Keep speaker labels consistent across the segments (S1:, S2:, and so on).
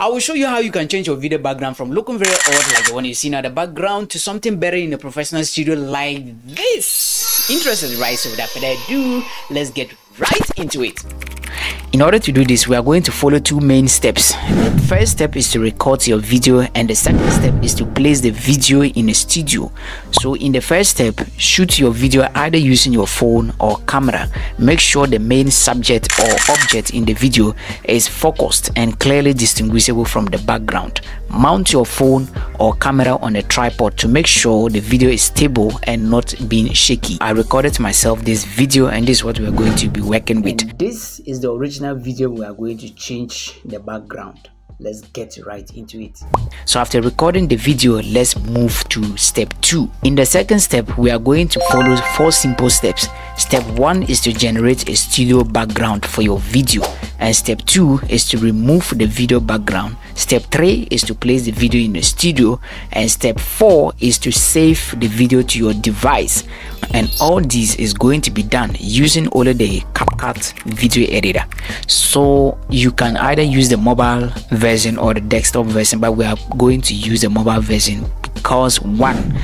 S1: I will show you how you can change your video background from looking very odd like the one you see now, the background, to something better in a professional studio like this. Interested, right? So without further ado, let's get right into it. In order to do this, we are going to follow two main steps. The first step is to record your video, and the second step is to place the video in a studio. So in the first step, shoot your video either using your phone or camera. Make sure the main subject or object in the video is focused and clearly distinguishable from the background. Mount your phone or camera on a tripod to make sure the video is stable and not being shaky. I recorded myself this video, and this is what we are going to be working with. And this is the original video. We are going to change the background. Let's get right into it. So after recording the video, let's move to step 2. In the second step, we are going to follow 4 simple steps. Step 1 is to generate a studio background for your video, and step 2 is to remove the video background. Step 3 is to place the video in the studio, and step 4 is to save the video to your device. And all this is going to be done using only the CapCut video editor. So you can either use the mobile version or the desktop version, but we are going to use the mobile version because one,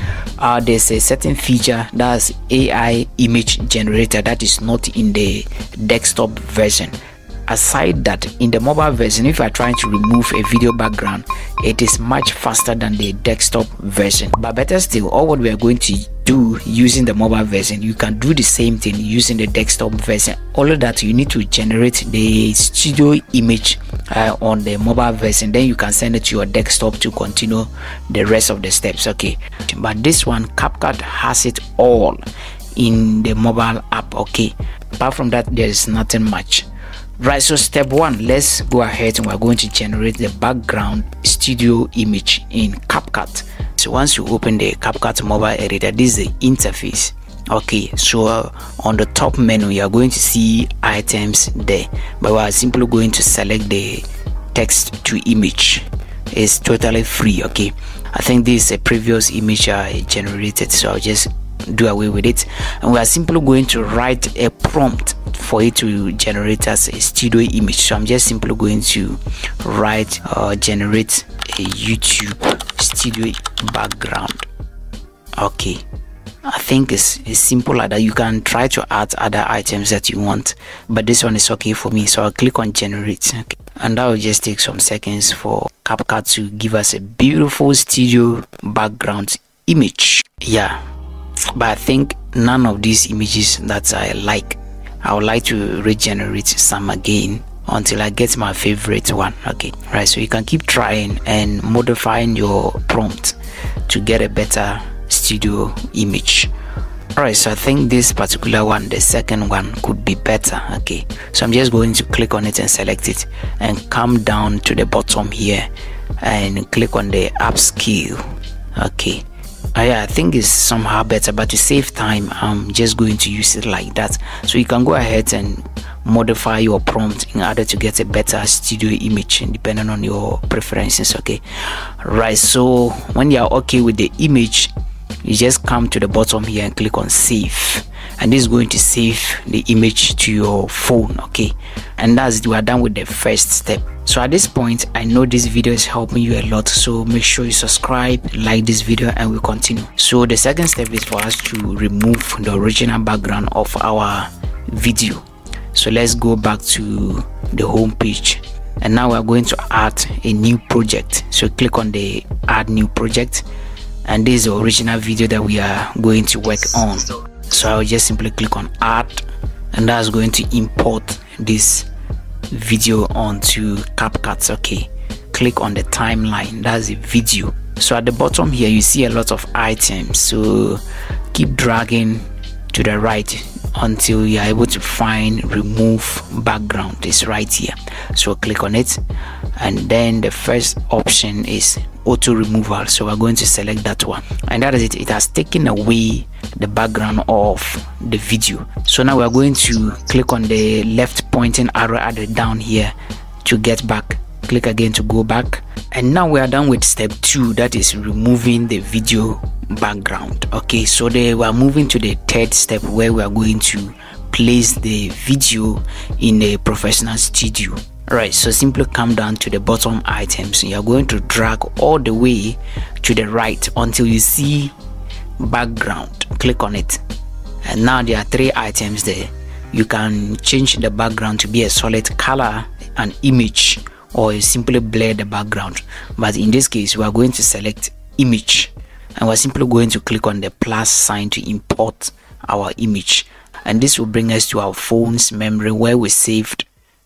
S1: there's a certain feature that's AI image generator that is not in the desktop version. Aside that, in the mobile version, if you are trying to remove a video background, it is much faster than the desktop version. But better still, all what we are going to do using the mobile version, you can do the same thing using the desktop version. All of that, you need to generate the studio image on the mobile version, then you can send it to your desktop to continue the rest of the steps. Okay, but this one, CapCut has it all in the mobile app. Okay, apart from that, there is nothing much. Right, so step 1, let's go ahead and we're going to generate the background studio image in CapCut. So once you open the CapCut mobile editor, this is the interface. Okay, so on the top menu, you are going to see items there, but we are simply going to select the text to image. It's totally free. Okay, I think this is a previous image I generated, so I'll just do away with it, and we are simply going to write a prompt for it to generate as a studio image. So I'm just simply going to write generate a YouTube studio background. Okay, I think it's simple like that. You can try to add other items that you want, but this one is okay for me, so I'll click on generate. Okay, and that will just take some seconds for CapCut to give us a beautiful studio background image. Yeah, but I think none of these images that I like. I would like to regenerate some again until I get my favorite one. Okay, right, so you can keep trying and modifying your prompt to get a better studio image. All right, so I think this particular one, the second one, could be better. Okay, so I'm just going to click on it and select it and come down to the bottom here and click on the upscale. Okay, yeah, I think it's somehow better, but to save time, I'm just going to use it like that. So you can go ahead and modify your prompt in order to get a better studio image depending on your preferences. Okay, right, so when you are okay with the image, you just come to the bottom here and click on save, and this is going to save the image to your phone. Okay, and that's, we are done with the first step. So at this point, I know this video is helping you a lot, so make sure you subscribe, like this video, and we'll continue. So the second step is for us to remove the original background of our video. So let's go back to the home page, and now we're going to add a new project. So click on the add new project, and this is the original video that we are going to work on. So I'll just simply click on add, and that's going to import this video onto CapCut. Okay, click on the timeline, that's the video. So at the bottom here, you see a lot of items, so keep dragging to the right until you are able to find remove background. It's right here, so click on it, and then the first option is auto removal, so we're going to select that one, and that is it. It has taken away the background of the video. So now we're going to click on the left pointing arrow at the down here to get back. Click again to go back, and now we are done with step 2, that is removing the video background. Okay, so we are moving to the third step, where we are going to place the video in a professional studio. Right, so simply come down to the bottom items. You are going to drag all the way to the right until you see background. Click on it, and now there are 3 items there. You can change the background to be a solid color, an image, or you simply blur the background. But in this case, we are going to select image, and we're simply going to click on the plus sign to import our image, and this will bring us to our phone's memory where we saved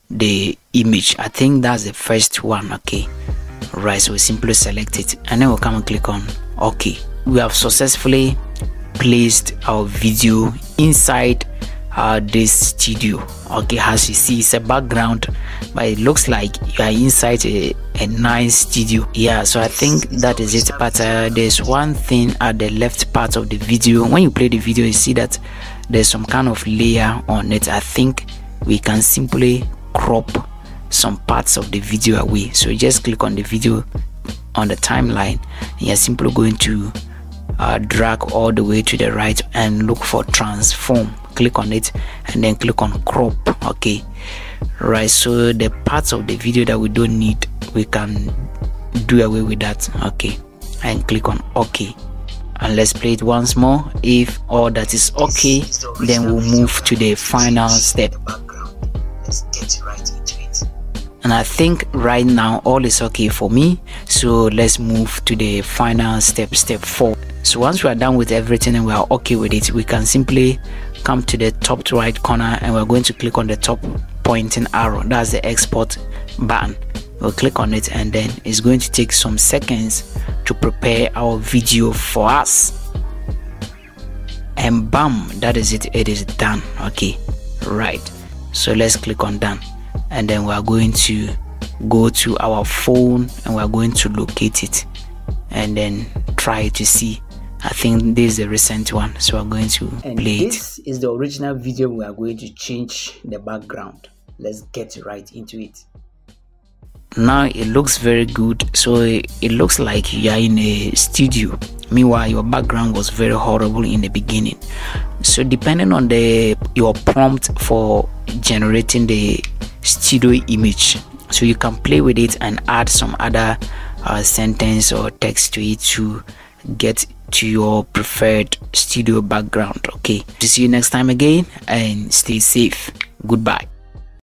S1: the image. I think that's the first one. Okay, right, so we simply select it, and then we'll come and click on OK. We have successfully placed our video inside this studio. Okay, as you see, it's a background, but it looks like you are inside a nice studio. Yeah, so I think that is it. But there's one thing at the left part of the video. When you play the video, you see that there's some kind of layer on it. I think we can simply crop some parts of the video away. So you just click on the video on the timeline, and you're simply going to drag all the way to the right and look for transform. Click on it and then click on crop. Okay, right, so the parts of the video that we don't need, we can do away with that. Okay, and click on OK, and let's play it once more. If all that is okay, then we'll move to the final step. Let's get right into it. And I think right now all is okay for me, so let's move to the final step, step 4. So once we are done with everything and we are okay with it, we can simply come to the top right corner, and we're going to click on the top pointing arrow. That's the export button. We'll click on it, and then it's going to take some seconds to prepare our video for us, and bam, that is it. It is done. Okay, right, so let's click on done, and then we are going to go to our phone and we are going to locate it and then try to see. I think this is the recent one, so I'm going to play it. This is the original video. We are going to change the background. Let's get right into it. Now it looks very good, so it looks like you are in a studio. Meanwhile, your background was very horrible in the beginning. So depending on your prompt for generating the studio image, so you can play with it and add some other sentence or text to it to get to your preferred studio background. Okay, to see you next time again, and stay safe. Goodbye.